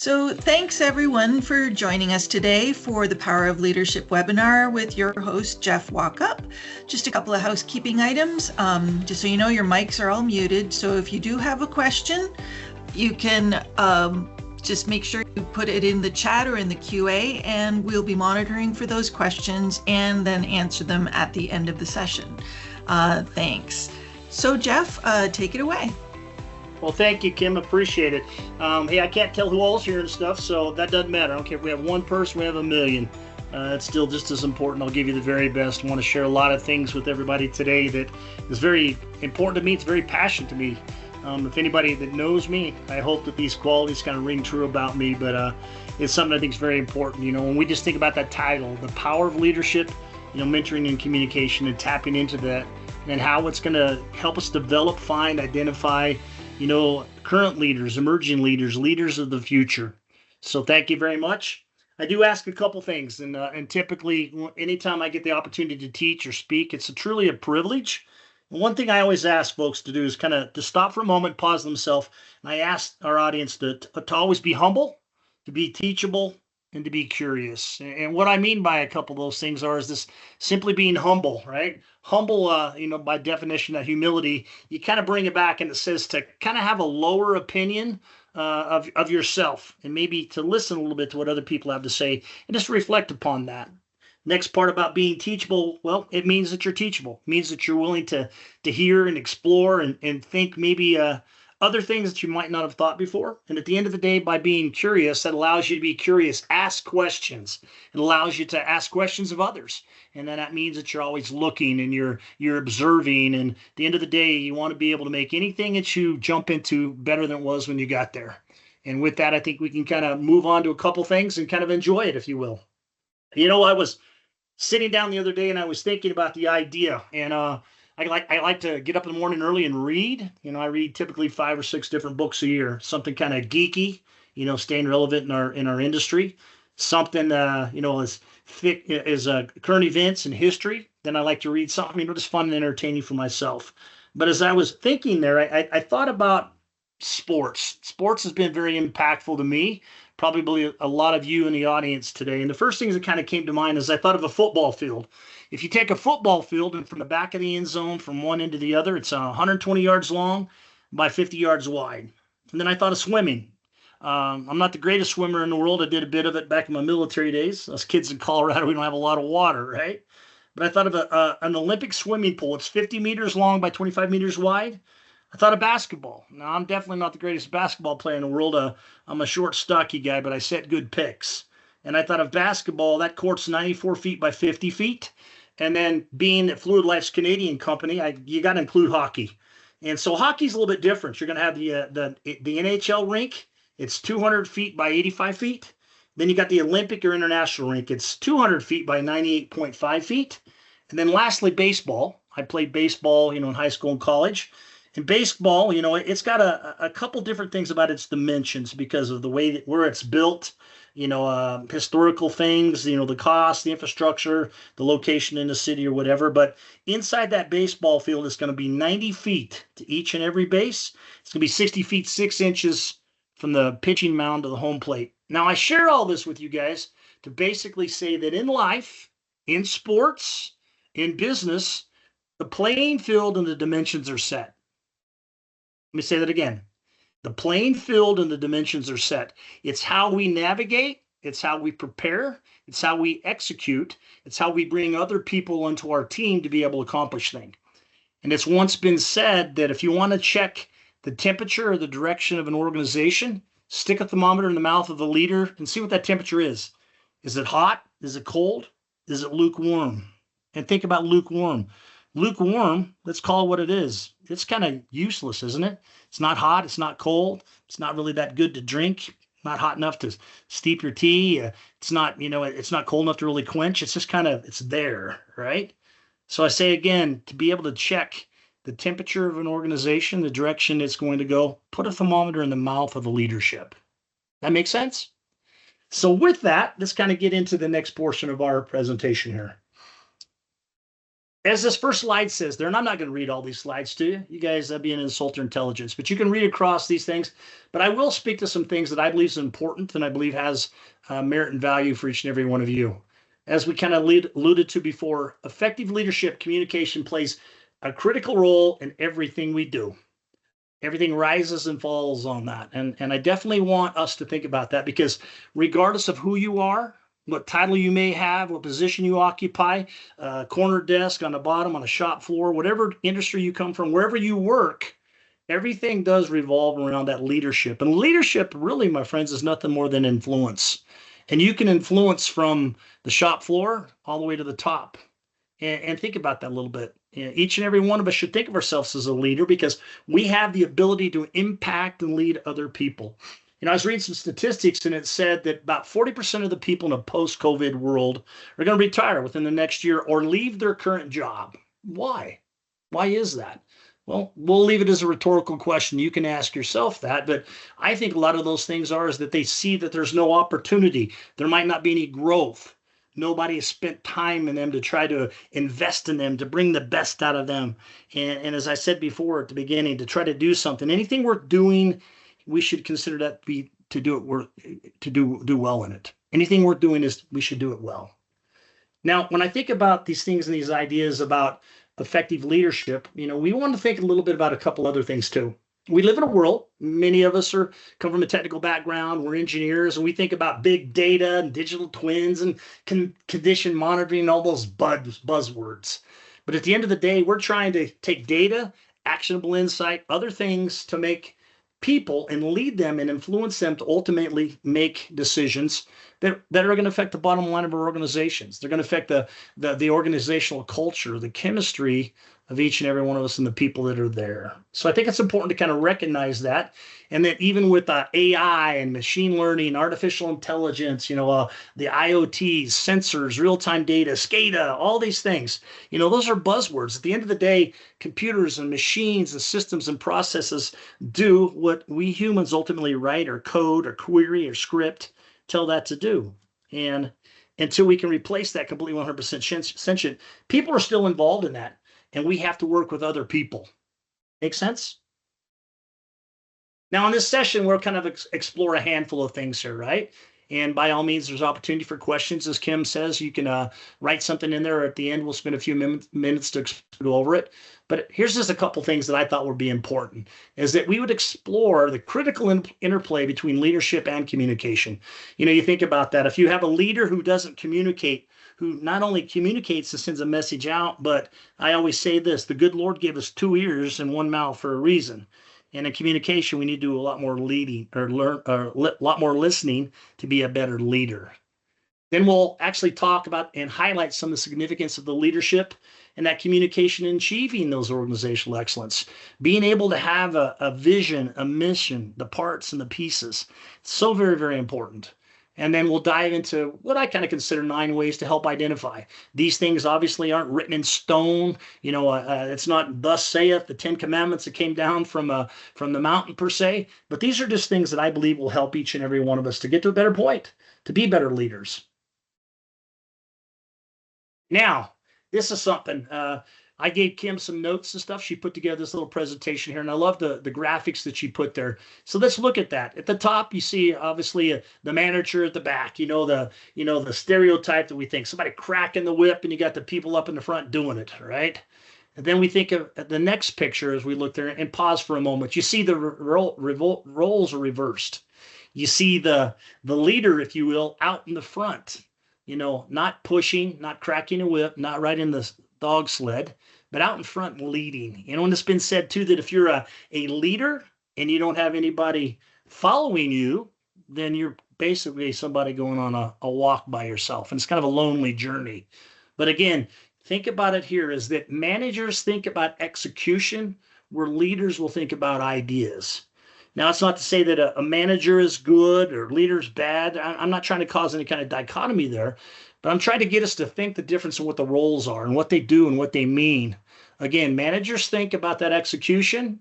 So thanks everyone for joining us today for the Power of Leadership webinar with your host, Jeff Walkup. Just a couple of housekeeping items. Just so you know, your mics are all muted. So if you do have a question, you can just make sure you put it in the chat or in the QA, and we'll be monitoring for those questions and then answer them at the end of the session. Thanks. So Jeff, take it away. Well, thank you, Kim. Appreciate it. Hey, I can't tell who all's here and stuff, so that doesn't matter. I don't care if we have one person, we have a million. It's still just as important. I'll give you the very best. I want to share a lot of things with everybody today that is very important to me. It's very passionate to me. If anybody that knows me, I hope that these qualities kind of ring true about me, but it's something I think is very important. You know, when we just think about that title, the power of leadership, you know, mentoring and communication, and tapping into that, and how it's going to help us develop, find, identify, you know, current leaders, emerging leaders, leaders of the future. So thank you very much. I do ask a couple things, and typically anytime I get the opportunity to teach or speak, it's truly a privilege. And one thing I always ask folks to do is kind of to stop for a moment, pause themselves, and I ask our audience to always be humble, to be teachable, and to be curious. And what I mean by a couple of those things is this simply being humble, right? Humble, you know, by definition, that humility, you kind of bring it back, and it says to kind of have a lower opinion of yourself, and maybe to listen a little bit to what other people have to say and just reflect upon that. Next part about being teachable, well, it means that you're teachable. It means that you're willing to hear and explore and think maybe other things that you might not have thought before. And at the end of the day, by being curious, that allows you to be curious, ask questions. It allows you to ask questions of others. And then that means that you're always looking and you're observing. And at the end of the day, you want to be able to make anything that you jump into better than it was when you got there. And with that, I think we can kind of move on to a couple things and kind of enjoy it, if you will. You know, I was sitting down the other day and I was thinking about the idea, and I like to get up in the morning early and read. You know, I read typically 5 or 6 different books a year, something kind of geeky, you know, staying relevant in our industry, something you know, as thick as current events and history. Then I like to read something, you know, just fun and entertaining for myself. But as I was thinking there, I thought about sports. Sports has been very impactful to me, probably a lot of you in the audience today. And the first things that kind of came to mind is I thought of a football field. If you take a football field and from the back of the end zone from one end to the other, it's 120 yards long by 50 yards wide. And then I thought of swimming. I'm not the greatest swimmer in the world. I did a bit of it back in my military days. Us kids in Colorado, we don't have a lot of water, right? But I thought of an Olympic swimming pool. It's 50 meters long by 25 meters wide. I thought of basketball. Now, I'm definitely not the greatest basketball player in the world. I'm a short, stocky guy, but I set good picks. And I thought of basketball. That court's 94 feet by 50 feet. And then being that Fluid Life's Canadian company, you got to include hockey. And so hockey's a little bit different. You're going to have the NHL rink. It's 200 feet by 85 feet. Then you got the Olympic or international rink. It's 200 feet by 98.5 feet. And then lastly, baseball. I played baseball, you know, in high school and college. And baseball, you know, it's got a couple different things about its dimensions because of the way that where it's built, you know, historical things, you know, the cost, the infrastructure, the location in the city or whatever. But inside that baseball field is going to be 90 feet to each and every base. It's going to be 60 feet, 6 inches from the pitching mound to the home plate. Now, I share all this with you guys to basically say that in life, in sports, in business, the playing field and the dimensions are set. Let me say that again. The playing field and the dimensions are set. It's how we navigate. It's how we prepare. It's how we execute. It's how we bring other people into our team to be able to accomplish things. And it's once been said that if you want to check the temperature or the direction of an organization, stick a thermometer in the mouth of the leader and see what that temperature is. Is it hot? Is it cold? Is it lukewarm? And think about lukewarm. Lukewarm, let's call it what it is. It's kind of useless, isn't it? It's not hot. It's not cold. It's not really that good to drink. Not hot enough to steep your tea. It's not, you know, it's not cold enough to really quench. It's just kind of, it's there, right? So I say again, to be able to check the temperature of an organization, the direction it's going to go, put a thermometer in the mouth of the leadership. That makes sense? So with that, let's kind of get into the next portion of our presentation here. as this first slide says there, and I'm not going to read all these slides to you. You guys be an insult your intelligence, but you can read across these things. But I will speak to some things that I believe is important and I believe has merit and value for each and every one of you. As we kind of alluded to before, effective leadership communication plays a critical role in everything we do. Everything rises and falls on that. And I definitely want us to think about that, because regardless of who you are, what title you may have, what position you occupy, corner desk on the bottom, on a shop floor, whatever industry you come from, wherever you work, everything does revolve around that leadership. And leadership really, my friends, is nothing more than influence. And you can influence from the shop floor all the way to the top. And think about that a little bit. Each and every one of us should think of ourselves as a leader, because we have the ability to impact and lead other people. I was reading some statistics, and it said that about 40% of the people in a post-COVID world are going to retire within the next year or leave their current job. Why? Why is that? Well, we'll leave it as a rhetorical question. You can ask yourself that, but I think a lot of those things is that they see that there's no opportunity. There might not be any growth. Nobody has spent time in them to try to invest in them, to bring the best out of them. And as I said before at the beginning, to try to do something, anything we're doing, we should consider that to do well in it. Anything we're doing we should do it well. Now, when I think about these things and these ideas about effective leadership, we want to think a little bit about a couple other things too. We live in a world, many of us come from a technical background, we're engineers, and we think about big data and digital twins and condition monitoring and all those buzzwords. But at the end of the day, we're trying to take data, actionable insight, other things to make people and lead them and influence them to ultimately make decisions that are going to affect the bottom line of our organizations. They're going to affect the organizational culture, the chemistry of each and every one of us and the people that are there. So I think it's important to kind of recognize that. And that even with AI and machine learning, artificial intelligence, the IoTs, sensors, real-time data, SCADA, all these things, those are buzzwords. At the end of the day, computers and machines and systems and processes do what we humans ultimately write or code or query or script tell that to do. And until we can replace that completely 100% sentient, people are still involved in that. And we have to work with other people. Make sense? Now, in this session, we'll kind of explore a handful of things here, right? And by all means, there's opportunity for questions. As Kim says, you can write something in there. At the end, we'll spend a few minutes to go over it. But here's just a couple things that I thought would be important, is that we would explore the critical interplay between leadership and communication. You think about that. If you have a leader who doesn't communicate, who not only communicates and sends a message out, but I always say this, the good Lord gave us 2 ears and 1 mouth for a reason. And in communication, we need to do a lot more leading or lot more listening to be a better leader. Then we'll actually talk about and highlight some of the significance of the leadership and that communication in achieving those organizational excellence. Being able to have a vision, a mission, the parts and the pieces. So very, very important. And then we'll dive into what I kind of consider 9 ways to help identify. These things obviously aren't written in stone. It's not thus saith the 10 commandments that came down from the mountain per se. But these are just things that I believe will help each and every one of us to get to a better point, to be better leaders. Now, this is something. I gave Kim some notes and stuff. She put together this little presentation here, and I love the graphics that she put there. So let's look at that. At the top, you see obviously the manager at the back. The stereotype that we think, somebody cracking the whip, and you got the people up in the front doing it, right? And then we think of the next picture as we look there and pause for a moment. You see the roles are reversed. You see the leader, if you will, out in the front. Not pushing, not cracking a whip, not riding the dog sled, but out in front leading. And it's been said too that if you're a leader and you don't have anybody following you, then you're basically somebody going on a walk by yourself. And it's kind of a lonely journey. But again, think about it here is that managers think about execution where leaders will think about ideas. Now, it's not to say that a manager is good or leader's bad. I'm not trying to cause any kind of dichotomy there, but I'm trying to get us to think the difference in what the roles are and what they do and what they mean. Again, managers think about that execution,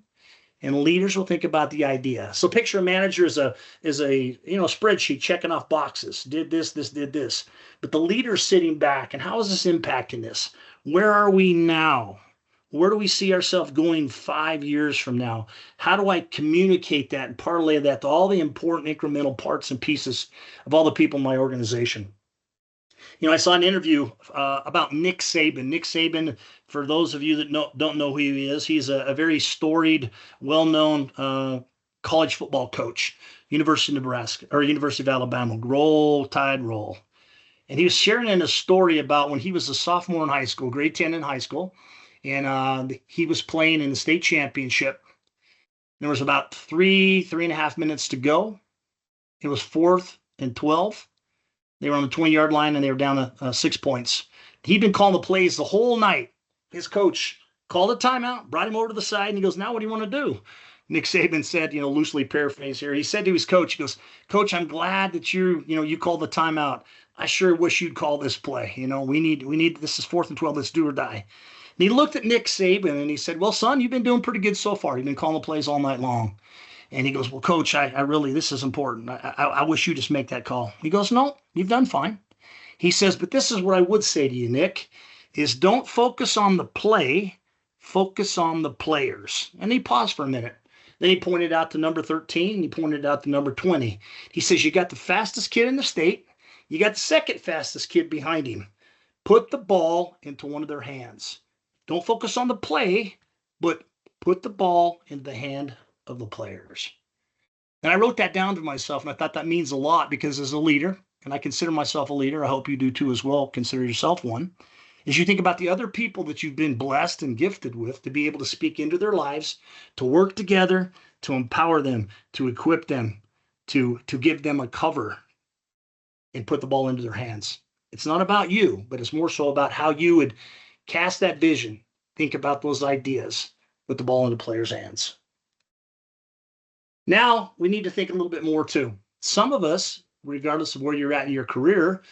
and leaders will think about the idea. So picture a manager as a spreadsheet checking off boxes. Did this, did this. But the leader's sitting back, and how is this impacting this? Where are we now? Where do we see ourselves going 5 years from now? How do I communicate that and parlay that to all the important incremental parts and pieces of all the people in my organization? I saw an interview about Nick Saban. Nick Saban, for those of you that don't know who he is, he's a very storied, well-known college football coach, University of Nebraska or University of Alabama. Roll Tide, roll. And he was sharing in a story about when he was a sophomore in high school, grade 10 in high school, and he was playing in the state championship. There was about 3.5 minutes to go. It was 4th and 12. They were on the 20-yard line, and they were down to 6 points. He'd been calling the plays the whole night. His coach called a timeout, brought him over to the side, and he goes, "Now what do you want to do?" Nick Saban said, loosely paraphrase here, he said to his coach, he goes, "Coach, I'm glad that you called the timeout. I sure wish you'd call this play. We need, this is 4th and 12, let's do or die." And he looked at Nick Saban, and he said, "Well, son, you've been doing pretty good so far. You've been calling the plays all night long." And he goes, "Well, Coach, I really, this is important. I wish you just make that call." He goes, "No, you've done fine." He says, "But this is what I would say to you, Nick, is don't focus on the play, focus on the players." And he paused for a minute. Then he pointed out to number 13, and he pointed out to number 20. He says, "You got the fastest kid in the state. You got the second fastest kid behind him. Put the ball into one of their hands. Don't focus on the play, but put the ball in the hand of the players." And I wrote that down to myself, and I thought that means a lot because as a leader, and I consider myself a leader, I hope you do too as well, consider yourself one, as you think about the other people that you've been blessed and gifted with to be able to speak into their lives, to work together, to empower them, to equip them, to give them a cover and put the ball into their hands. It's not about you, but it's more so about how you would cast that vision, think about those ideas, put the ball into players' hands. Now we need to think a little bit more too. Some of us, regardless of where you're at in your career,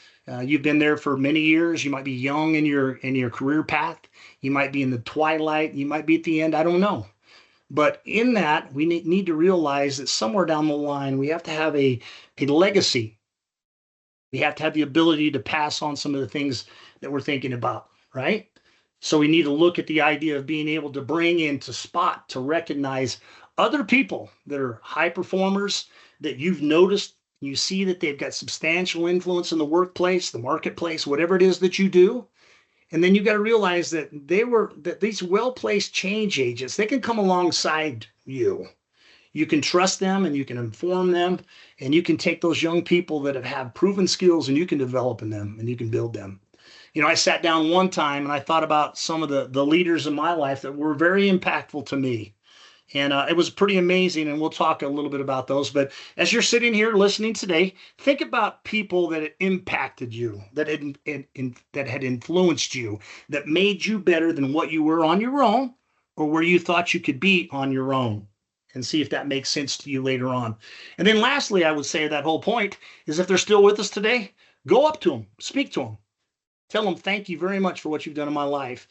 you've been there for many years. You might be young in your career path. You might be in the twilight. You might be at the end. I don't know. But in that, we need to realize that somewhere down the line, we have to have a legacy. We have to have the ability to pass on some of the things that we're thinking about, right? So we need to look at the idea of being able to bring in, to spot, to recognize other people that are high performers that you've noticed. You see that they've got substantial influence in the workplace, the marketplace, whatever it is that you do. And then you got to realize that these well-placed change agents, they can come alongside you. You can trust them and you can inform them, and you can take those young people that have proven skills and you can develop in them and you can build them. I sat down one time and I thought about some of the leaders in my life that were very impactful to me. And it was pretty amazing, and we'll talk a little bit about those. But as you're sitting here listening today, think about people that had impacted you, that had influenced you, that made you better than what you were on your own or where you thought you could be on your own, and see if that makes sense to you later on. And then lastly, I would say that whole point is if they're still with us today, go up to them, speak to them, tell them thank you very much for what you've done in my life.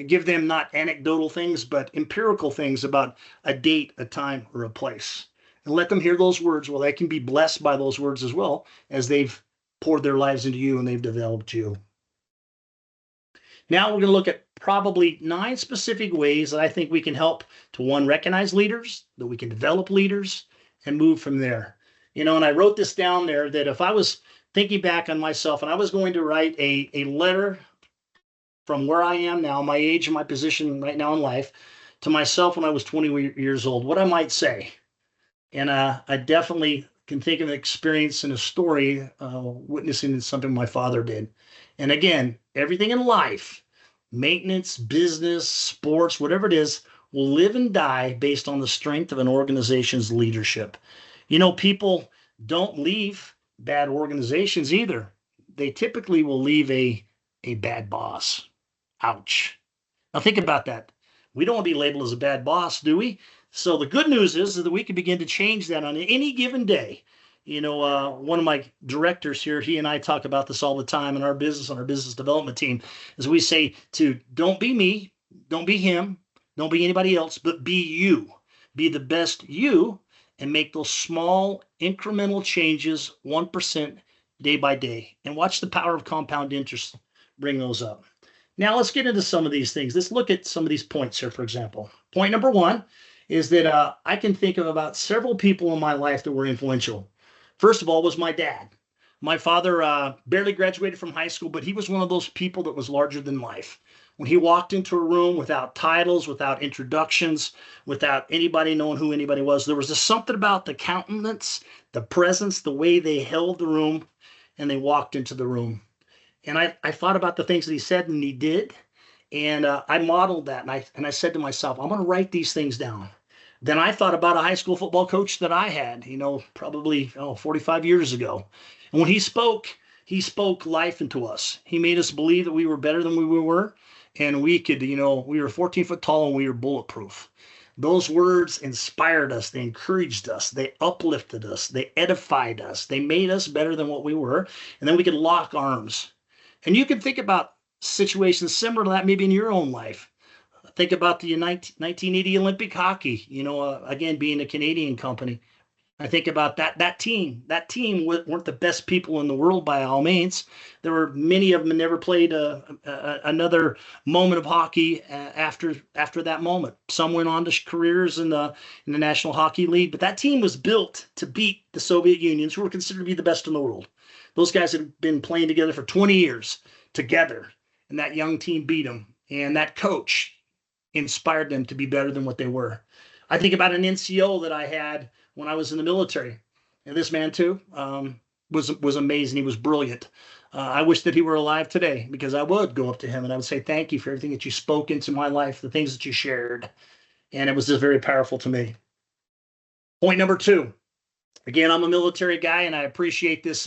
Give them not anecdotal things, but empirical things about a date, a time, or a place. And let them hear those words. Well, they can be blessed by those words as well as they've poured their lives into you and they've developed you. Now we're going to look at probably 9 specific ways that I think we can help to, one, recognize leaders, that we can develop leaders, and move from there. And I wrote this down there that if I was thinking back on myself and I was going to write a letter from where I am now, my age and my position right now in life, to myself when I was 20 years old, what I might say. And I definitely can think of an experience and a story witnessing something my father did. And again, everything in life, maintenance, business, sports, whatever it is, will live and die based on the strength of an organization's leadership. People don't leave bad organizations either. They typically will leave a bad boss. Ouch. Now think about that. We don't want to be labeled as a bad boss, do we? So the good news is that we can begin to change that on any given day. One of my directors here, he and I talk about this all the time in our business, on our business development team, is we say to don't be me, don't be him, don't be anybody else, but be you. Be the best you and make those small incremental changes 1% day by day. And watch the power of compound interest bring those up. Now let's get into some of these things. Let's look at some of these points here, for example. Point number one is that I can think of about several people in my life that were influential. First of all was my dad. My father barely graduated from high school, but he was one of those people that was larger than life. When he walked into a room without titles, without introductions, without anybody knowing who anybody was, there was just something about the countenance, the presence, the way they held the room, and they walked into the room. And I thought about the things that he said and he did, and I modeled that, and I said to myself, I'm going to write these things down. Then I thought about a high school football coach that I had, probably 45 years ago. And when he spoke life into us. He made us believe that we were better than we were, and we could, we were 14 foot tall and we were bulletproof. Those words inspired us. They encouraged us. They uplifted us. They edified us. They made us better than what we were. And then we could lock arms. And you can think about situations similar to that maybe in your own life. Think about the 1980 Olympic hockey, again, being a Canadian company. I think about that team. That team weren't the best people in the world by all means. There were many of them that never played another moment of hockey after that moment. Some went on to careers in the National Hockey League, but that team was built to beat the Soviet Unions, who were considered to be the best in the world. Those guys had been playing together for 20 years together, and that young team beat them. And that coach inspired them to be better than what they were. I think about an NCO that I had when I was in the military. And this man too was amazing. He was brilliant. I wish that he were alive today, because I would go up to him and I would say, thank you for everything that you spoke into my life, the things that you shared. And it was just very powerful to me. Point number two. Again, I'm a military guy, and I appreciate this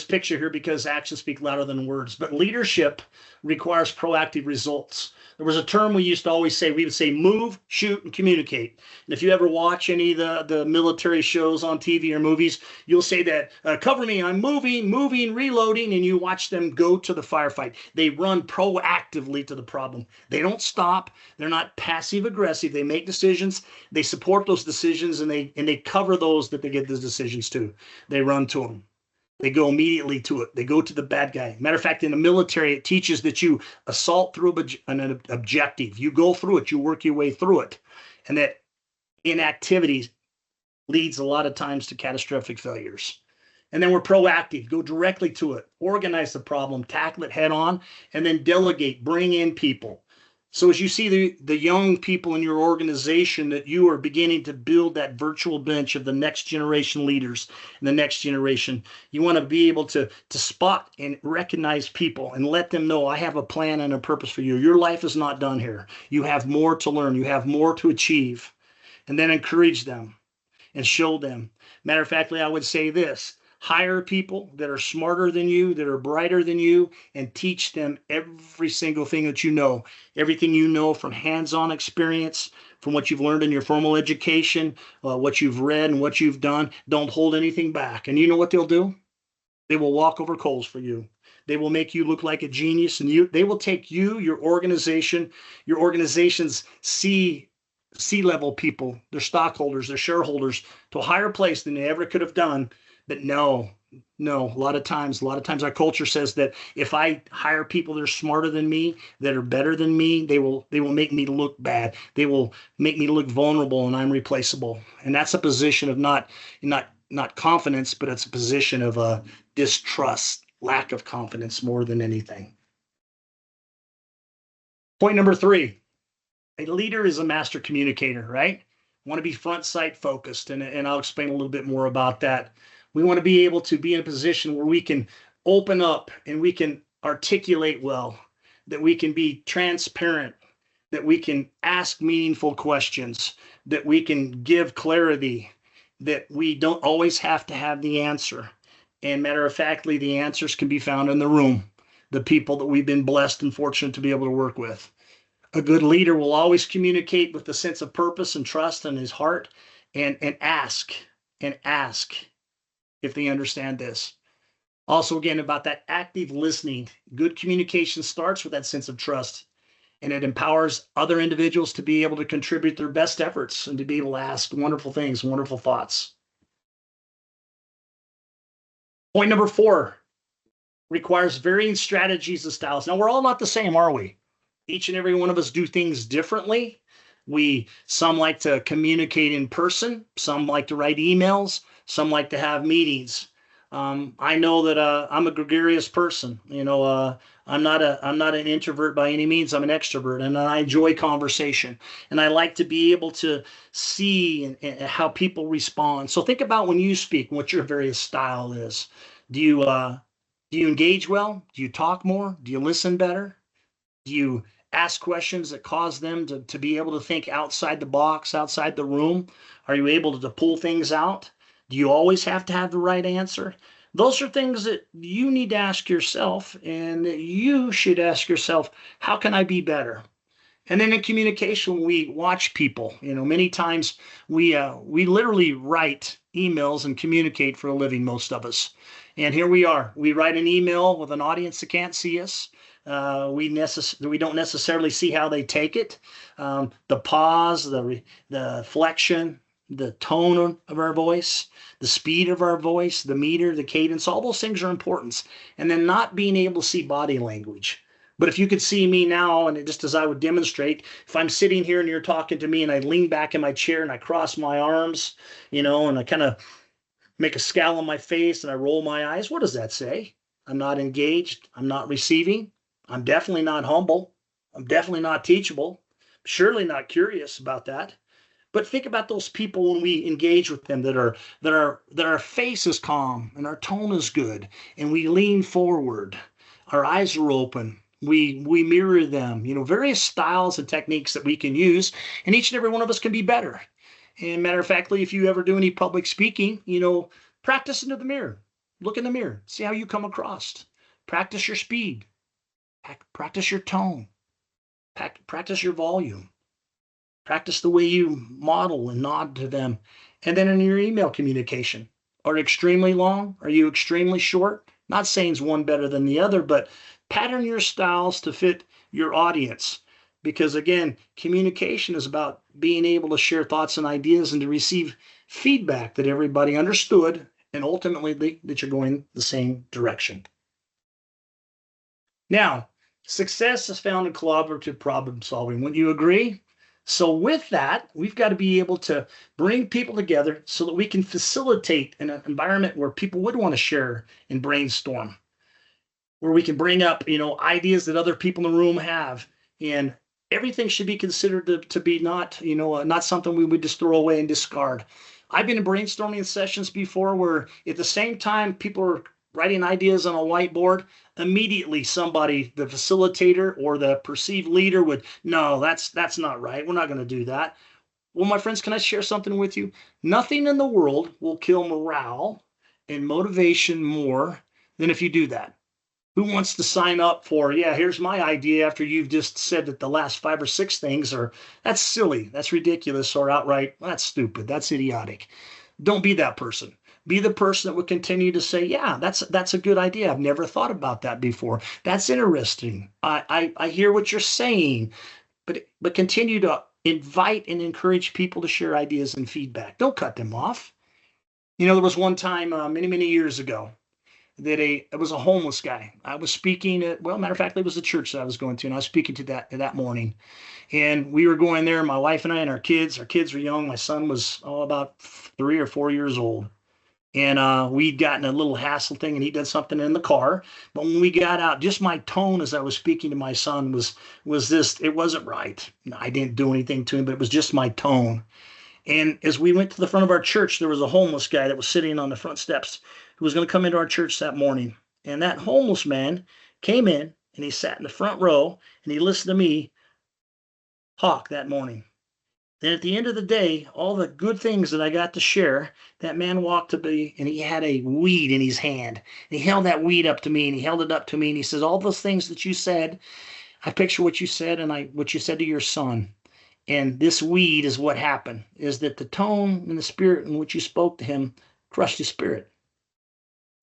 picture here because actions speak louder than words. But leadership requires proactive results. There was a term we used to always say. We would say move, shoot, and communicate. And if you ever watch any of the military shows on TV or movies, you'll say that, cover me, I'm moving, reloading, and you watch them go to the firefight. They run proactively to the problem. They don't stop. They're not passive aggressive. They make decisions. They support those decisions, and they cover those that they get those decisions to. They run to them. They go immediately to it. They go to the bad guy. Matter of fact, in the military, it teaches that you assault through an objective. You go through it. You work your way through it. And that inactivity leads a lot of times to catastrophic failures. And then we're proactive. Go directly to it. Organize the problem. Tackle it head on. And then delegate. Bring in people. So as you see the young people in your organization, that you are beginning to build that virtual bench of the next generation leaders and the next generation, you want to be able to spot and recognize people and let them know, I have a plan and a purpose for you. Your life is not done here. You have more to learn. You have more to achieve. And then encourage them and show them. Matter of fact, I would say this. Hire people that are smarter than you, that are brighter than you, and teach them every single thing that you know. Everything you know from hands-on experience, from what you've learned in your formal education, what you've read and what you've done. Don't hold anything back. And you know what they'll do? They will walk over coals for you. They will make you look like a genius, and they will take you, your organization's C-level people, their stockholders, their shareholders, to a higher place than they ever could have done. But no, a lot of times our culture says that if I hire people that are smarter than me, that are better than me, they will make me look bad. They will make me look vulnerable, and I'm replaceable. And that's a position of not confidence, but it's a position of distrust, lack of confidence more than anything. Point number three, a leader is a master communicator, right? Want to be front sight focused, and I'll explain a little bit more about that. We want to be able to be in a position where we can open up and we can articulate well, that we can be transparent, that we can ask meaningful questions, that we can give clarity, that we don't always have to have the answer. And matter of factly, the answers can be found in the room, the people that we've been blessed and fortunate to be able to work with. A good leader will always communicate with a sense of purpose and trust in his heart, and ask if they understand this. Also, again, about that active listening. Good communication starts with that sense of trust. and it empowers other individuals to be able to contribute their best efforts and to be able to ask wonderful things, wonderful thoughts. Point number 4 requires varying strategies and styles. Now, we're all not the same, are we? Each and every one of us do things differently. Some like to communicate in person, some like to write emails, some like to have meetings. I know that I'm a gregarious person. I'm not an introvert by any means. I'm an extrovert, and I enjoy conversation, and I like to be able to see and how people respond. So think about when you speak, what your various style is. Do you engage well? Do you talk more? Do you listen better? Do you ask questions that cause them to be able to think outside the box, outside the room? Are you able to pull things out? Do you always have to have the right answer? Those are things that you need to ask yourself, and that you should ask yourself, how can I be better? And then in communication, we watch people. Many times we literally write emails and communicate for a living, most of us. And here we are. We write an email with an audience that can't see us. We don't necessarily see how they take it. The pause, the flexion, the tone of our voice, the speed of our voice, the meter, the cadence, all those things are important. And then not being able to see body language. But if you could see me now, and just as I would demonstrate, if I'm sitting here and you're talking to me and I lean back in my chair and I cross my arms, and I kind of make a scowl on my face and I roll my eyes, what does that say? I'm not engaged. I'm not receiving. I'm definitely not humble. I'm definitely not teachable. Surely not curious about that. But think about those people when we engage with them that our face is calm and our tone is good and we lean forward. Our eyes are open. We mirror them. Various styles and techniques that we can use, and each and every one of us can be better. And matter of factly, if you ever do any public speaking, practice into the mirror. Look in the mirror. See how you come across. Practice your speed. Practice your tone. Practice your volume. Practice the way you model and nod to them. And then in your email communication, are you extremely long? Are you extremely short? Not saying one better than the other, but pattern your styles to fit your audience. Because again, communication is about being able to share thoughts and ideas and to receive feedback that everybody understood, and ultimately that you're going the same direction. Now, success is found in collaborative problem solving. Wouldn't you agree? So with that, we've got to be able to bring people together so that we can facilitate an environment where people would want to share and brainstorm, where we can bring up, ideas that other people in the room have. And everything should be considered to be not something we would just throw away and discard. I've been in brainstorming sessions before where at the same time people are writing ideas on a whiteboard, immediately somebody, the facilitator or the perceived leader would, no, that's not right. We're not going to do that. Well, my friends, can I share something with you? Nothing in the world will kill morale and motivation more than if you do that. Who wants to sign up for, here's my idea after you've just said that the last 5 or 6 things that's silly, that's ridiculous, or outright, that's stupid, that's idiotic. Don't be that person. Be the person that would continue to say, yeah, that's a good idea. I've never thought about that before. That's interesting. I hear what you're saying, but continue to invite and encourage people to share ideas and feedback. Don't cut them off. There was one time many, many years ago that it was a homeless guy. I was speaking at, matter of fact, it was the church that I was going to, and I was speaking to that morning. And we were going there, my wife and I and our kids. Our kids were young. My son was about 3 or 4 years old. And we'd gotten a little hassle thing, and he did something in the car. But when we got out, just my tone as I was speaking to my son was this, it wasn't right. I didn't do anything to him, but it was just my tone. And as we went to the front of our church, there was a homeless guy that was sitting on the front steps who was going to come into our church that morning. And that homeless man came in, and he sat in the front row, and he listened to me talk that morning. Then at the end of the day, all the good things that I got to share, that man walked to me and he had a weed in his hand. And he held that weed up to me and he held it up to me and he says, all those things that you said, I picture what you said and what you said to your son. And this weed is what happened, is that the tone and the spirit in which you spoke to him crushed his spirit.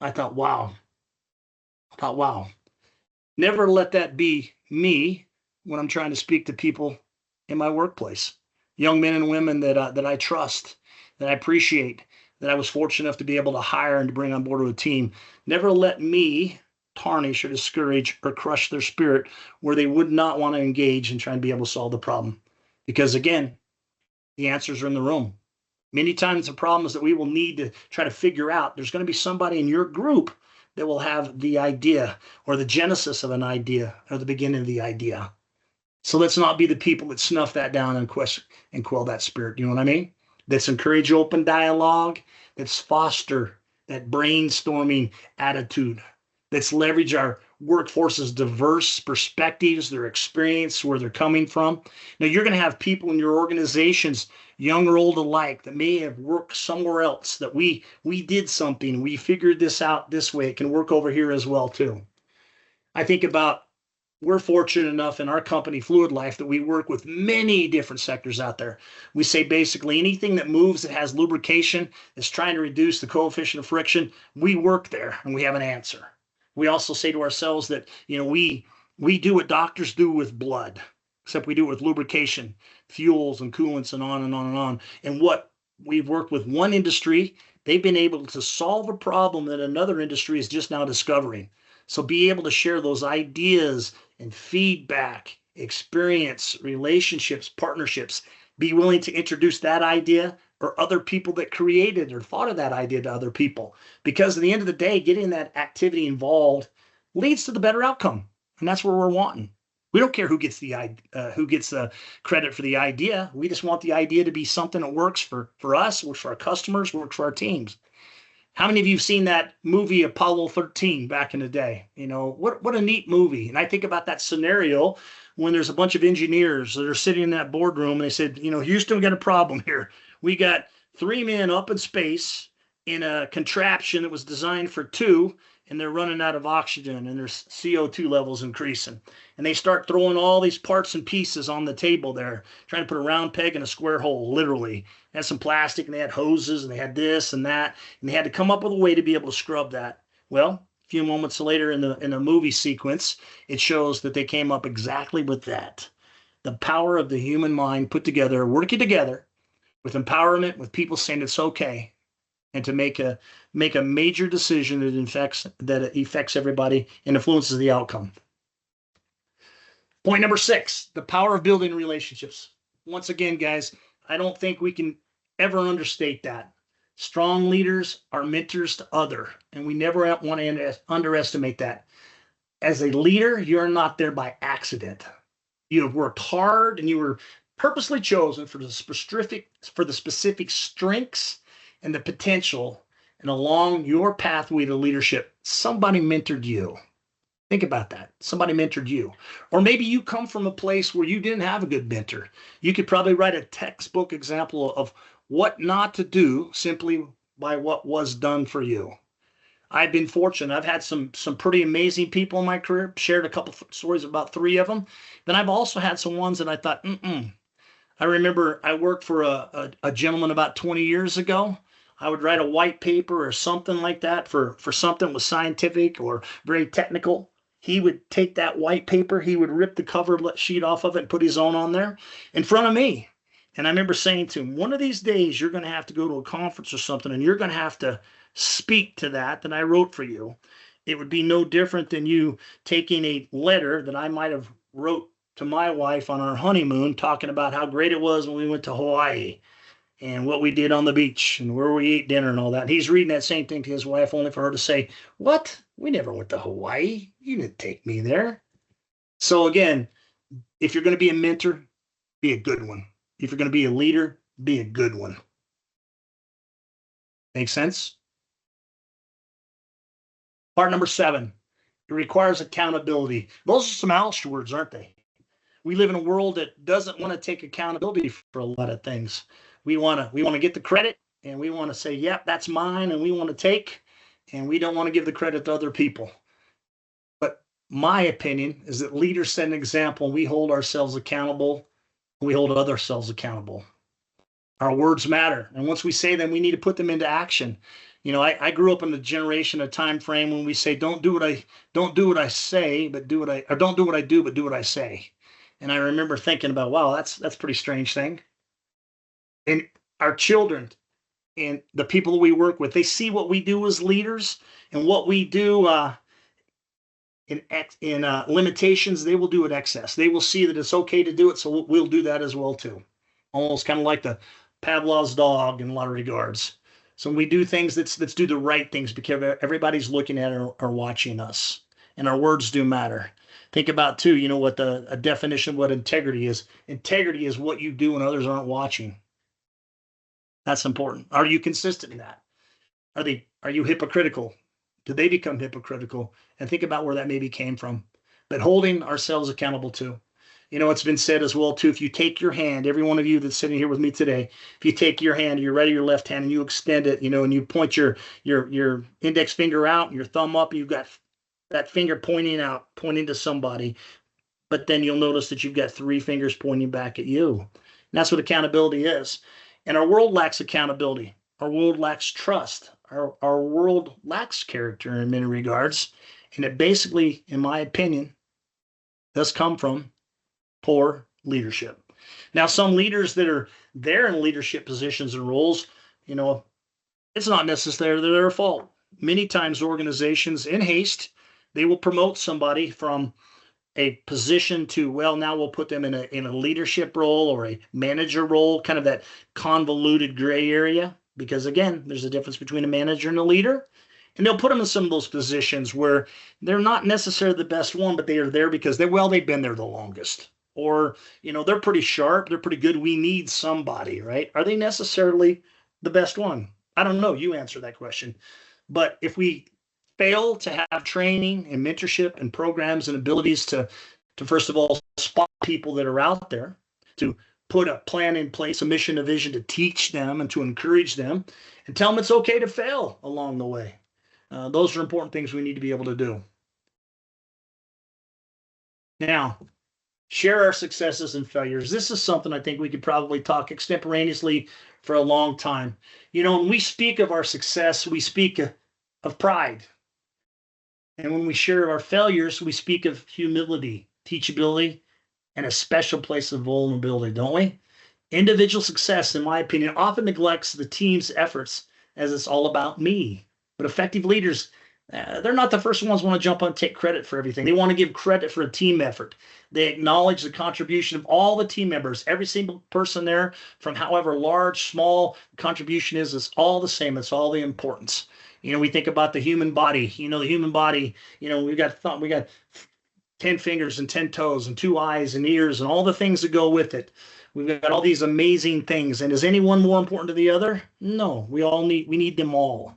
I thought, wow. Never let that be me. when I'm trying to speak to people in my workplace, young men and women that I trust, that I appreciate, that I was fortunate enough to be able to hire and to bring on board with a team. Never let me tarnish or discourage or crush their spirit where they would not want to engage and try and be able to solve the problem. Because again, the answers are in the room. Many times the problems that we will need to try to figure out, there's going to be somebody in your group that will have the idea or the genesis of an idea or the beginning of the idea. So let's not be the people that snuff that down and quell that spirit. You know what I mean? Let's encourage open dialogue. Let's foster that brainstorming attitude. Let's leverage our workforce's diverse perspectives, their experience, where they're coming from. Now, you're going to have people in your organizations, young or old alike, that may have worked somewhere else, that we did something, we figured this out this way. It can work over here as well, too. I think about, we're fortunate enough in our company, Fluid Life, that we work with many different sectors out there. We say basically anything that moves, that has lubrication, is trying to reduce the coefficient of friction, we work there and we have an answer. We also say to ourselves that, we do what doctors do with blood, except we do it with lubrication, fuels and coolants and on and on and on. And what we've worked with one industry, they've been able to solve a problem that another industry is just now discovering. So be able to share those ideas and feedback, experience, relationships, partnerships. Be willing to introduce that idea or other people that created or thought of that idea to other people. Because at the end of the day, getting that activity involved leads to the better outcome. And that's where we're wanting. We don't care who gets the credit for the idea. We just want the idea to be something that works for us, works for our customers, works for our teams. How many of you have seen that movie Apollo 13 back in the day? What a neat movie. And I think about that scenario when there's a bunch of engineers that are sitting in that boardroom and they said, Houston, we got a problem here. We got 3 men up in space in a contraption that was designed for 2, and they're running out of oxygen and their CO2 levels increasing. And they start throwing all these parts and pieces on the table there, trying to put a round peg in a square hole, literally. They had some plastic and they had hoses and they had this and that, and they had to come up with a way to be able to scrub that. Well, a few moments later in the movie sequence, it shows that they came up exactly with that. The power of the human mind put together, working together with empowerment, with people saying it's okay, and to make a major decision that affects everybody and influences the outcome. Point number 6, the power of building relationships. Once again, guys, I don't think we can ever understate that. Strong leaders are mentors to others, and we never want to underestimate that. As a leader, you're not there by accident. You have worked hard and you were purposely chosen for the specific strengths and the potential, and along your pathway to leadership, somebody mentored you. Think about that. Somebody mentored you. Or maybe you come from a place where you didn't have a good mentor. You could probably write a textbook example of what not to do simply by what was done for you. I've been fortunate. I've had some pretty amazing people in my career, shared a couple stories, about 3 of them. Then I've also had some ones that I thought, I remember I worked for a gentleman about 20 years ago. I would write a white paper or something like that for something that was scientific or very technical. He would take that white paper, he would rip the cover sheet off of it and put his own on there in front of me. And I remember saying to him, one of these days you're going to have to go to a conference or something and you're going to have to speak to that I wrote for you. It would be no different than you taking a letter that I might have wrote to my wife on our honeymoon, talking about how great it was when we went to Hawaii and what we did on the beach and where we ate dinner and all that. And he's reading that same thing to his wife, only for her to say, "What? We never went to Hawaii. You didn't take me there." So again, if you're going to be a mentor, be a good one. If you're going to be a leader, be a good one. Make sense? Part number 7, it requires accountability. Those are some Alice words, aren't they? We live in a world that doesn't want to take accountability for a lot of things. We want to get the credit, and we want to say, yep, that's mine, and we want to take, and we don't want to give the credit to other people. But my opinion is that leaders set an example, and we hold ourselves accountable, and we hold ourselves accountable. Our words matter, and once we say them, we need to put them into action. I grew up in the generation, a time frame when we say, don't do what I say, but don't do what I do, but do what I say. And I remember thinking about, wow, that's a pretty strange thing. And our children and the people that we work with, they see what we do as leaders and what we do in limitations. They will do it excess. They will see that it's okay to do it, so we'll do that as well too. Almost kind of like the Pavlov's dog in a lot of regards. So when we do things, let's do the right things because everybody's looking at it or watching us, and our words do matter. Think about too, what a definition of what integrity is. Integrity is what you do when others aren't watching. That's important. Are you consistent in that? Are you hypocritical? Do they become hypocritical? And think about where that maybe came from. But holding ourselves accountable too. It's been said as well too. If you take your hand, every one of you that's sitting here with me today, if you take your hand, your right or your left hand, and you extend it, and you point your index finger out and your thumb up, you've got that finger pointing out, pointing to somebody. But then you'll notice that you've got three fingers pointing back at you. And that's what accountability is. And our world lacks accountability. Our world lacks trust. Our world lacks character in many regards. And it basically, in my opinion, does come from poor leadership. Now, some leaders that are there in leadership positions and roles, it's not necessarily their fault. Many times organizations, in haste, they will promote somebody from a position to, well, now we'll put them in a leadership role or a manager role, kind of that convoluted gray area. Because again, there's a difference between a manager and a leader. And they'll put them in some of those positions where they're not necessarily the best one, but they are there because they've been there the longest. Or, they're pretty sharp, they're pretty good. We need somebody, right? Are they necessarily the best one? I don't know. You answer that question. But if we fail to have training and mentorship and programs and abilities to first of all spot people that are out there, to put a plan in place, a mission, a vision to teach them and to encourage them and tell them it's okay to fail along the way. Those are important things we need to be able to do. Now, share our successes and failures. This is something I think we could probably talk extemporaneously for a long time. When we speak of our success, we speak of pride. And when we share our failures, we speak of humility, teachability, and a special place of vulnerability, don't we? Individual success, in my opinion, often neglects the team's efforts as it's all about me. But effective leaders, they're not the first ones who want to jump on and take credit for everything. They want to give credit for a team effort. They acknowledge the contribution of all the team members. Every single person there, from however large, small contribution is, it's all the same. It's all the importance. We think about the human body. The human body, we got 10 fingers and 10 toes and 2 eyes and ears and all the things that go with it. We've got all these amazing things. And is any one more important to the other? No, we need them all.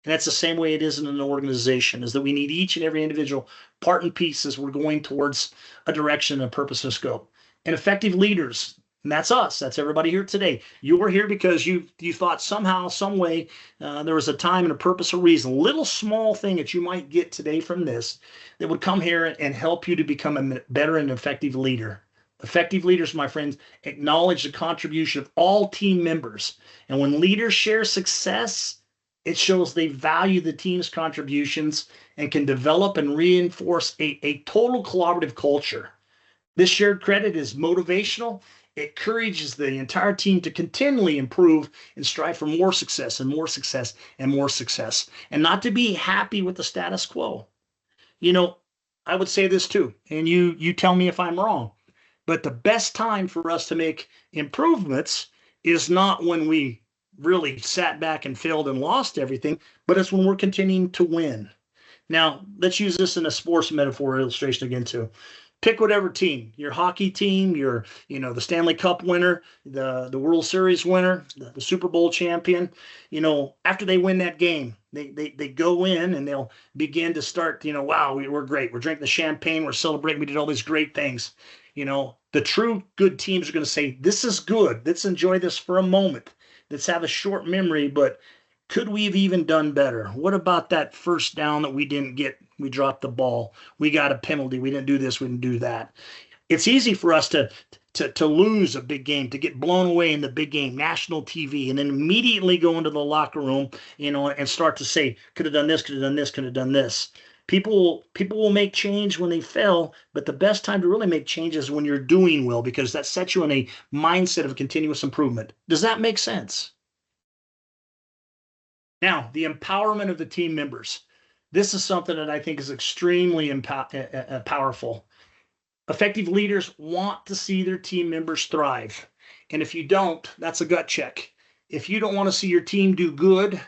And that's the same way it is in an organization, is that we need each and every individual part and piece as we're going towards a direction, a purpose, and scope. And effective leaders, and that's us, that's everybody here today. You were here because you thought somehow, some way, there was a time and a purpose or reason, a little small thing that you might get today from this that would come here and help you to become a better and effective leader. Effective leaders, my friends, acknowledge the contribution of all team members. And when leaders share success, it shows they value the team's contributions and can develop and reinforce a total collaborative culture. This shared credit is motivational. It encourages the entire team to continually improve and strive for more success and more success and more success, and not to be happy with the status quo. I would say this too, and you tell me if I'm wrong, but the best time for us to make improvements is not when we really sat back and failed and lost everything, but it's when we're continuing to win. Now, let's use this in a sports metaphor illustration again too. Pick whatever team, your hockey team, the Stanley Cup winner, the World Series winner, the Super Bowl champion. After they win that game, they go in and they'll begin to start, wow, we're great. We're drinking the champagne. We're celebrating. We did all these great things. The true good teams are going to say, this is good. Let's enjoy this for a moment. Let's have a short memory, but could we have even done better? What about that first down that we didn't get? We dropped the ball. We got a penalty. We didn't do this. We didn't do that. It's easy for us to lose a big game, to get blown away in the big game, national TV, and then immediately go into the locker room, and start to say, could have done this, could have done this, could have done this. People will make change when they fail, but the best time to really make change is when you're doing well, because that sets you in a mindset of continuous improvement. Does that make sense? Now, the empowerment of the team members. This is something that I think is extremely powerful. Effective leaders want to see their team members thrive. And if you don't, that's a gut check. If you don't want to see your team do good,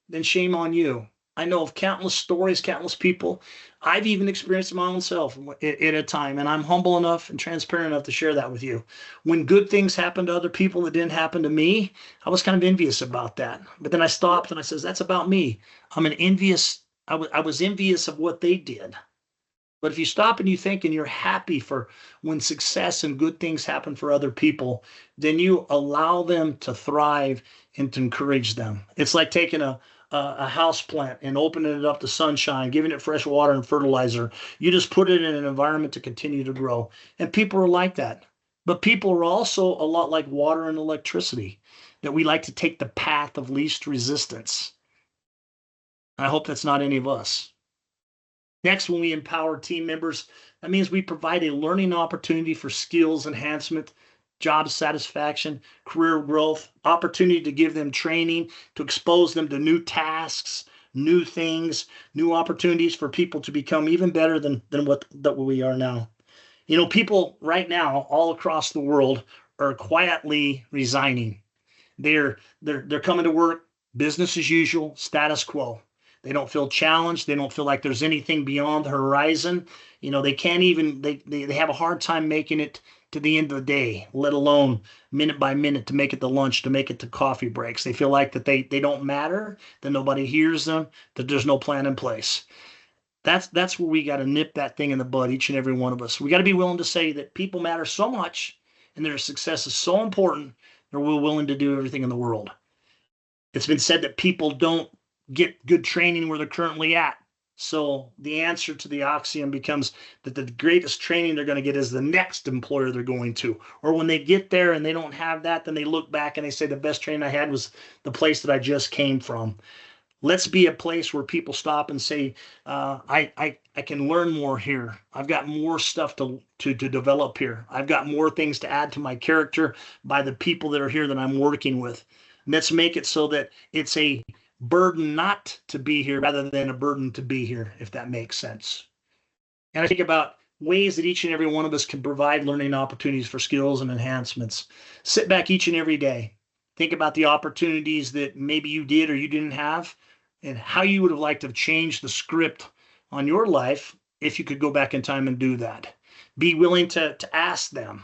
then shame on you. I know of countless stories, countless people. I've even experienced my own self at a time, and I'm humble enough and transparent enough to share that with you. When good things happen to other people that didn't happen to me, I was kind of envious about that. But then I stopped and I says, that's about me. I was envious of what they did. But if you stop and you think and you're happy for when success and good things happen for other people, then you allow them to thrive and to encourage them. It's like taking a house plant and opening it up to sunshine, giving it fresh water and fertilizer. You just put it in an environment to continue to grow. And people are like that. But people are also a lot like water and electricity, that we like to take the path of least resistance. I hope that's not any of us. Next, when we empower team members, that means we provide a learning opportunity for skills enhancement, job satisfaction, career growth, opportunity to give them training, to expose them to new tasks, new things, new opportunities for people to become even better than what we are now. You know, people right now all across the world are quietly resigning. They're coming to work, business as usual, status quo. They don't feel challenged. They don't feel like there's anything beyond the horizon. You know, they can't even, they have a hard time making it to the end of the day, let alone minute by minute to make it to lunch, to make it to coffee breaks. They feel like that they don't matter, that nobody hears them, that there's no plan in place. That's where we got to nip that thing in the bud, each and every one of us. We got to be willing to say that people matter so much and their success is so important that we're willing to do everything in the world. It's been said that people don't get good training where they're currently at. So the answer to the axiom becomes that the greatest training they're going to get is the next employer they're going to. Or when they get there and they don't have that, then they look back and they say the best training I had was the place that I just came from. Let's be a place where people stop and say, I can learn more here. I've got more stuff to develop here. I've got more things to add to my character by the people that are here that I'm working with. Let's make it so that it's a burden not to be here rather than a burden to be here, if that makes sense. And I think about ways that each and every one of us can provide learning opportunities for skills and enhancements. Sit back each and every day. Think about the opportunities that maybe you did or you didn't have, and how you would have liked to have changed the script on your life if you could go back in time and do that. Be willing to ask them.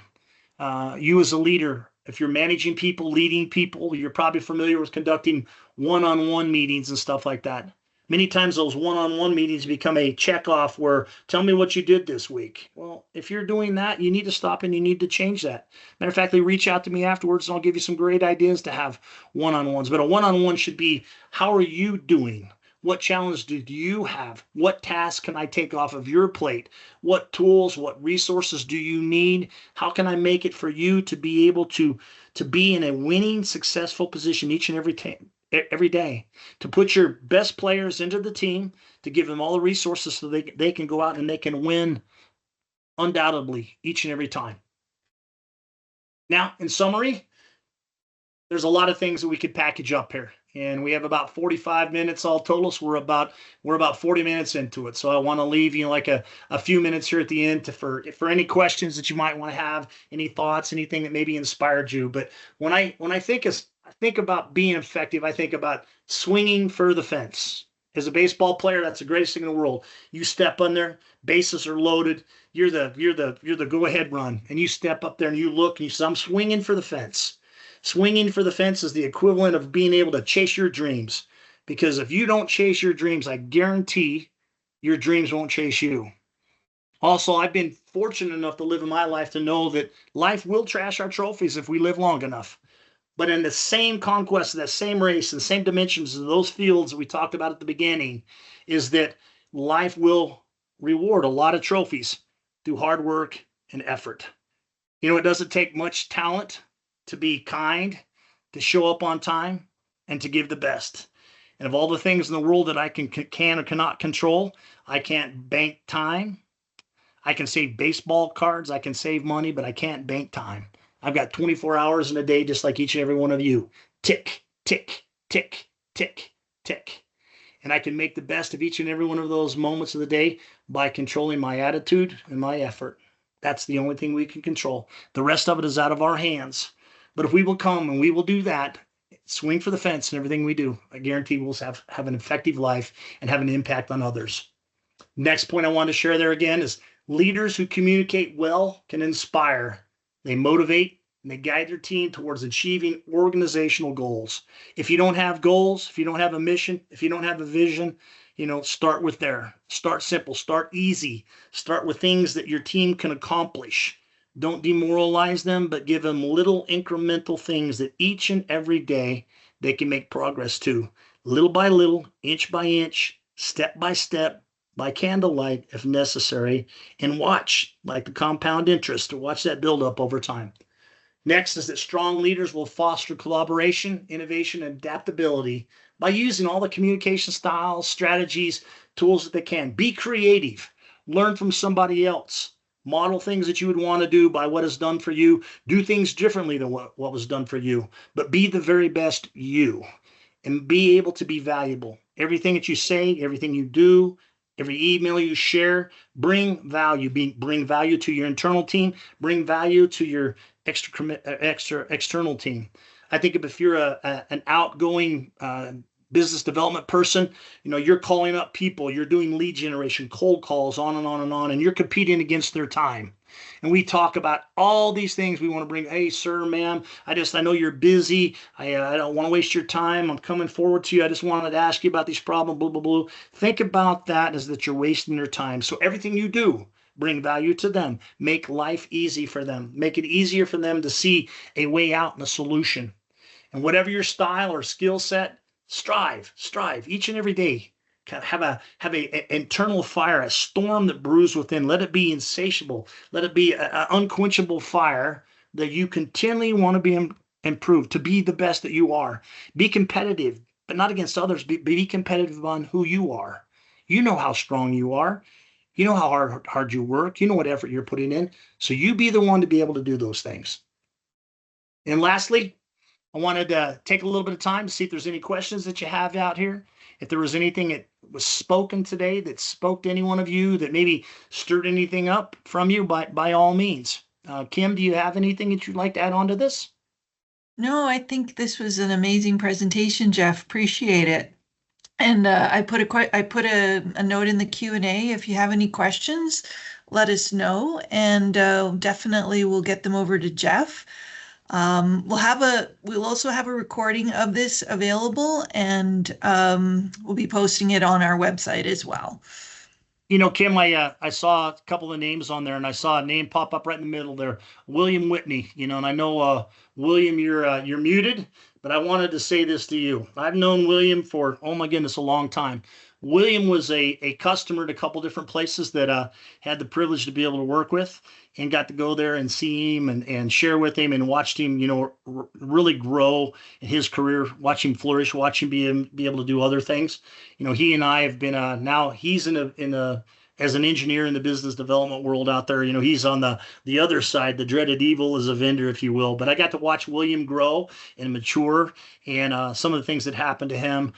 You as a leader, if you're managing people, leading people, you're probably familiar with conducting one-on-one meetings and stuff like that. Many times those one-on-one meetings become a check-off where, tell me what you did this week. Well, if you're doing that, you need to stop and you need to change that. Matter of fact, they reach out to me afterwards and I'll give you some great ideas to have one-on-ones. But a one-on-one should be, how are you doing? What challenge do you have? What tasks can I take off of your plate? What tools, what resources do you need? How can I make it for you to be able to be in a winning, successful position each and every day, to put your best players into the team, to give them all the resources so they can go out and they can win undoubtedly each and every time. Now, in summary, there's a lot of things that we could package up here, and we have about 45 minutes all total. So we're about 40 minutes into it. So I want to leave you like a few minutes here at the end for any questions that you might want to have, any thoughts, anything that maybe inspired you. But when I think about being effective, I think about swinging for the fence. As a baseball player, that's the greatest thing in the world. You step on there, bases are loaded. You're the go ahead run, and you step up there and you look and you say, I'm swinging for the fence. Swinging for the fence is the equivalent of being able to chase your dreams. Because if you don't chase your dreams, I guarantee your dreams won't chase you. Also, I've been fortunate enough to live in my life to know that life will trash our trophies if we live long enough. But in the same conquest, that same race, the same dimensions of those fields that we talked about at the beginning, is that life will reward a lot of trophies through hard work and effort. You know, it doesn't take much talent to be kind, to show up on time, and to give the best. And of all the things in the world that I can or cannot control, I can't bank time. I can save baseball cards. I can save money, but I can't bank time. I've got 24 hours in a day, just like each and every one of you. Tick, tick, tick, tick, tick. And I can make the best of each and every one of those moments of the day by controlling my attitude and my effort. That's the only thing we can control. The rest of it is out of our hands. But if we will come and we will do that, swing for the fence in everything we do, I guarantee we'll have an effective life and have an impact on others. Next point I want to share there again is leaders who communicate well can inspire. They motivate and they guide their team towards achieving organizational goals. If you don't have goals, if you don't have a mission, if you don't have a vision, start with there. Start simple, start easy, start with things that your team can accomplish. Don't demoralize them, but give them little incremental things that each and every day they can make progress to. Little by little, inch by inch, step by step, by candlelight if necessary, and watch, like the compound interest, to watch that build up over time. Next is that strong leaders will foster collaboration, innovation, and adaptability by using all the communication styles, strategies, tools that they can. Be creative. Learn from somebody else. Model things that you would want to do by what is done for you. Do things differently than what was done for you. But be the very best you and be able to be valuable. Everything that you say, everything you do, every email you share, bring value. Bring value to your internal team. Bring value to your external team. I think if you're an outgoing business development person, you're calling up people, you're doing lead generation, cold calls, on and on and on, and you're competing against their time. And we talk about all these things we want to bring. Hey, sir, ma'am, I know you're busy. I don't want to waste your time. I'm coming forward to you. I just wanted to ask you about these problems, blah, blah, blah. Think about that as that you're wasting their time. So everything you do, bring value to them. Make life easy for them. Make it easier for them to see a way out and a solution. And whatever your style or skill set, strive each and every day. Have a internal fire, a storm that brews within. Let it be insatiable. Let it be an unquenchable fire that you continually want to be improved, to be the best that you are. Be competitive, but not against others. Be competitive on who you are. You know how strong you are. You know how hard you work. You know what effort you're putting in. So you be the one to be able to do those things. And lastly, I wanted to take a little bit of time to see if there's any questions that you have out here. If there was anything that was spoken today that spoke to any one of you that maybe stirred anything up from you, by all means. Kim, do you have anything that you'd like to add on to this? No, I think this was an amazing presentation, Jeff. Appreciate it. And I put a note in the Q&A. If you have any questions, let us know, and definitely we'll get them over to Jeff. We'll also have a recording of this available, and we'll be posting it on our website as well. Kim, I saw a couple of names on there, and I saw a name pop up right in the middle there, William Whitney. And I know William, you're muted, but I wanted to say this to you. I've known William for, oh my goodness, a long time. William was a customer at a couple different places that had the privilege to be able to work with, and got to go there and see him and share with him and watched him, really grow in his career, watch him flourish, watch him be able to do other things. He and I have been now he's as an engineer in the business development world out there. He's on the other side, the dreaded evil as a vendor, if you will. But I got to watch William grow and mature, and some of the things that happened to him,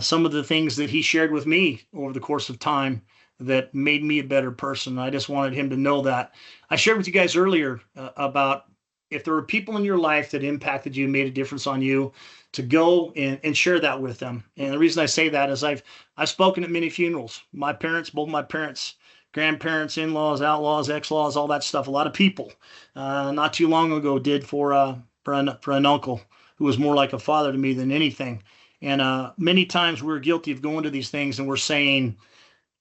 some of the things that he shared with me over the course of time that made me a better person. I just wanted him to know that. I shared with you guys earlier about if there were people in your life that impacted you, made a difference on you, to go and share that with them. And the reason I say that is I've spoken at many funerals. My parents, both my parents, grandparents, in-laws, outlaws, ex-laws, all that stuff. A lot of people not too long ago did for an uncle who was more like a father to me than anything. And many times we're guilty of going to these things and we're saying,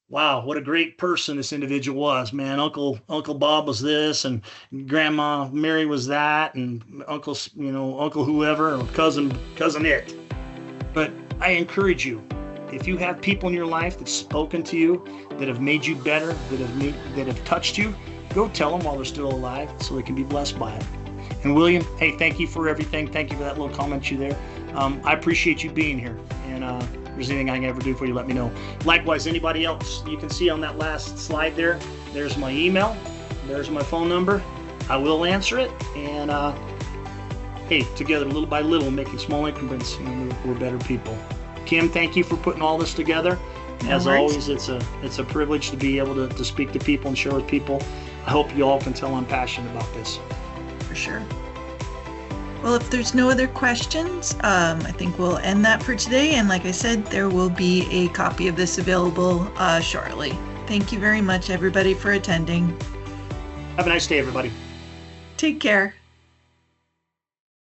wow, what a great person this individual was, man. Uncle Bob was this, and Grandma Mary was that, and Uncle whoever, or cousin it. But I encourage you, if you have people in your life that's spoken to you, that have made you better, that have touched you, go tell them while they're still alive so they can be blessed by it. And William, hey, thank you for everything. Thank you for that little comment you there. I appreciate you being here. And there's anything I can ever do for you, let me know. Likewise, anybody else, you can see on that last slide there's my email, there's my phone number. I will answer it, and hey, together, little by little, making small increments, we're better people. Kim, thank you for putting all this together. As always, it's a privilege to be able to speak to people and share with people. I hope you all can tell I'm passionate about this. For sure. Well, if there's no other questions, I think we'll end that for today. And like I said, there will be a copy of this available shortly. Thank you very much, everybody, for attending. Have a nice day, everybody. Take care.